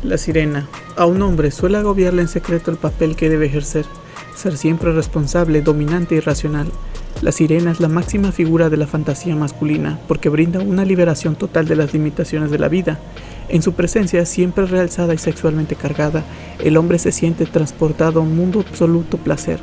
La sirena. A un hombre suele agobiarle en secreto el papel que debe ejercer, ser siempre responsable, dominante y racional. La sirena es la máxima figura de la fantasía masculina porque brinda una liberación total de las limitaciones de la vida. En su presencia, siempre realzada y sexualmente cargada, el hombre se siente transportado a un mundo de absoluto placer.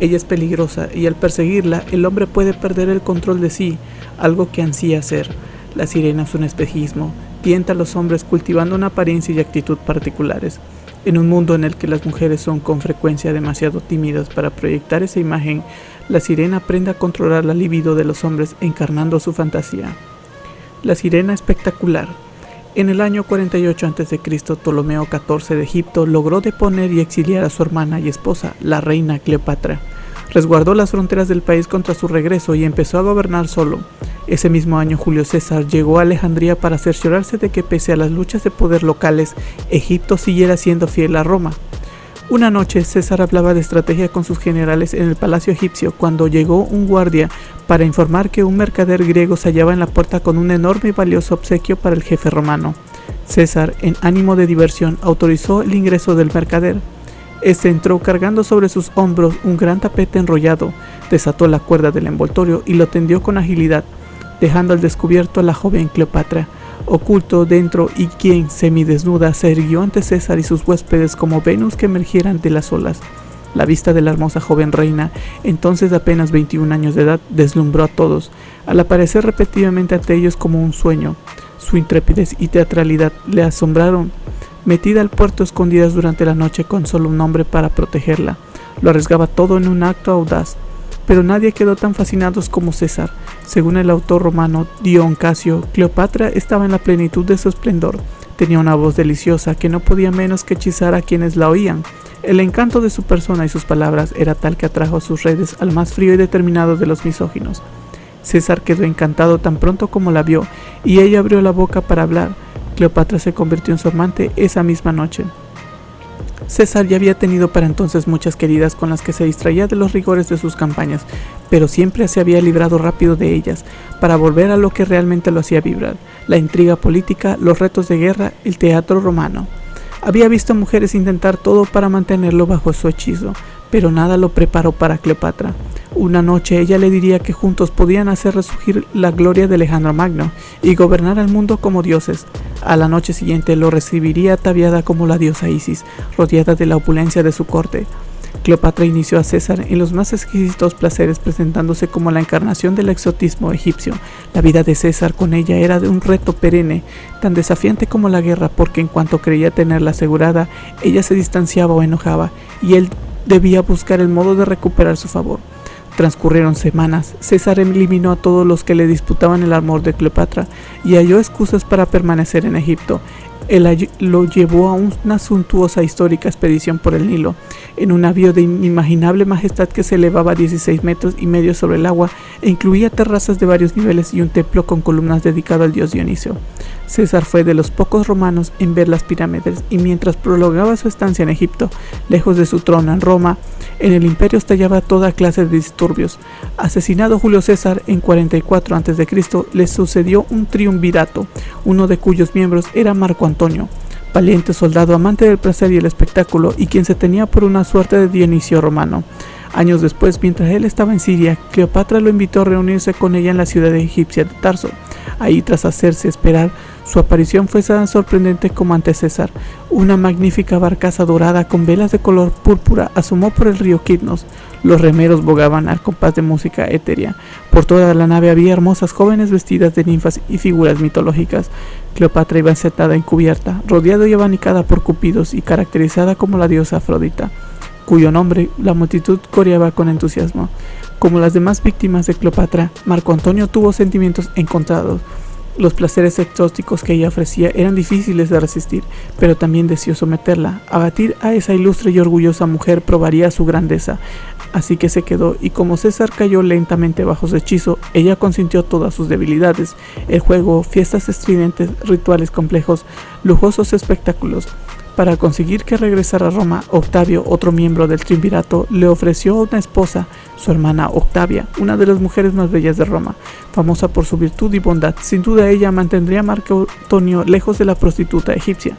Ella es peligrosa y al perseguirla, el hombre puede perder el control de sí, algo que ansía hacer. La sirena es un espejismo, tienta a los hombres cultivando una apariencia y actitud particulares. En un mundo en el que las mujeres son con frecuencia demasiado tímidas para proyectar esa imagen, la sirena aprende a controlar la libido de los hombres encarnando su fantasía. La sirena espectacular. En el año 48 a.C., Ptolomeo XIV de Egipto logró deponer y exiliar a su hermana y esposa, la reina Cleopatra. Resguardó las fronteras del país contra su regreso y empezó a gobernar solo. Ese mismo año Julio César llegó a Alejandría para cerciorarse de que pese a las luchas de poder locales, Egipto siguiera siendo fiel a Roma. Una noche César hablaba de estrategia con sus generales en el palacio egipcio cuando llegó un guardia para informar que un mercader griego se hallaba en la puerta con un enorme y valioso obsequio para el jefe romano. César, en ánimo de diversión, autorizó el ingreso del mercader. Este entró cargando sobre sus hombros un gran tapete enrollado, desató la cuerda del envoltorio y lo tendió con agilidad, dejando al descubierto a la joven Cleopatra, oculto dentro y quien, semidesnuda, se erguió ante César y sus huéspedes como Venus que emergieran de las olas. La vista de la hermosa joven reina, entonces de apenas 21 años de edad, deslumbró a todos, al aparecer repetidamente ante ellos como un sueño. Su intrepidez y teatralidad le asombraron. Metida al puerto escondidas durante la noche con solo un hombre para protegerla, lo arriesgaba todo en un acto audaz. Pero nadie quedó tan fascinados como César. Según el autor romano Dion Casio, Cleopatra estaba en la plenitud de su esplendor. Tenía una voz deliciosa que no podía menos que hechizar a quienes la oían. El encanto de su persona y sus palabras era tal que atrajo a sus redes al más frío y determinado de los misóginos. César quedó encantado tan pronto como la vio, y ella abrió la boca para hablar. Cleopatra se convirtió en su amante esa misma noche. César ya había tenido para entonces muchas queridas con las que se distraía de los rigores de sus campañas, pero siempre se había librado rápido de ellas, para volver a lo que realmente lo hacía vibrar: la intriga política, los retos de guerra, el teatro romano. Había visto mujeres intentar todo para mantenerlo bajo su hechizo, pero nada lo preparó para Cleopatra. Una noche ella le diría que juntos podían hacer resurgir la gloria de Alejandro Magno y gobernar al mundo como dioses. A la noche siguiente lo recibiría ataviada como la diosa Isis, rodeada de la opulencia de su corte. Cleopatra inició a César en los más exquisitos placeres, presentándose como la encarnación del exotismo egipcio. La vida de César con ella era de un reto perenne, tan desafiante como la guerra, porque en cuanto creía tenerla asegurada, ella se distanciaba o enojaba, y él debía buscar el modo de recuperar su favor. Transcurrieron semanas. César eliminó a todos los que le disputaban el amor de Cleopatra y halló excusas para permanecer en Egipto. Él lo llevó a una suntuosa histórica expedición por el Nilo, en un navío de inimaginable majestad que se elevaba a 16 metros y medio sobre el agua e incluía terrazas de varios niveles y un templo con columnas dedicado al dios Dionisio. César fue de los pocos romanos en ver las pirámides, y mientras prolongaba su estancia en Egipto, lejos de su trono en Roma, en el imperio estallaba toda clase de disturbios. Asesinado Julio César en 44 a.C., le sucedió un triunvirato, uno de cuyos miembros era Marco Antonio, valiente soldado amante del placer y el espectáculo, y quien se tenía por una suerte de Dionisio romano. Años después, mientras él estaba en Siria, Cleopatra lo invitó a reunirse con ella en la ciudad egipcia de Tarso. Ahí, tras hacerse esperar, su aparición fue tan sorprendente como ante César. Una magnífica barcaza dorada con velas de color púrpura asomó por el río Kidnos. Los remeros bogaban al compás de música etérea. Por toda la nave había hermosas jóvenes vestidas de ninfas y figuras mitológicas. Cleopatra iba sentada encubierta, rodeada y abanicada por cupidos y caracterizada como la diosa Afrodita, cuyo nombre la multitud coreaba con entusiasmo. Como las demás víctimas de Cleopatra, Marco Antonio tuvo sentimientos encontrados. Los placeres exóticos que ella ofrecía eran difíciles de resistir, pero también deseó someterla. Abatir a esa ilustre y orgullosa mujer probaría su grandeza. Así que se quedó, y como César cayó lentamente bajo su hechizo, ella consintió todas sus debilidades: el juego, fiestas estridentes, rituales complejos, lujosos espectáculos. Para conseguir que regresara a Roma, Octavio, otro miembro del triunvirato, le ofreció una esposa, su hermana Octavia, una de las mujeres más bellas de Roma, famosa por su virtud y bondad. Sin duda ella mantendría a Marco Antonio lejos de la prostituta egipcia.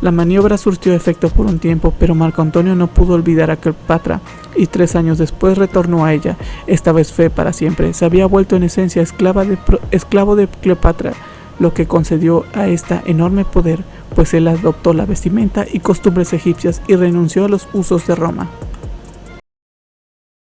La maniobra surtió efecto por un tiempo, pero Marco Antonio no pudo olvidar a Cleopatra, y 3 años después retornó a ella. Esta vez fue para siempre. Se había vuelto en esencia esclavo de Cleopatra, lo que concedió a esta enorme poder, pues él adoptó la vestimenta y costumbres egipcias y renunció a los usos de Roma.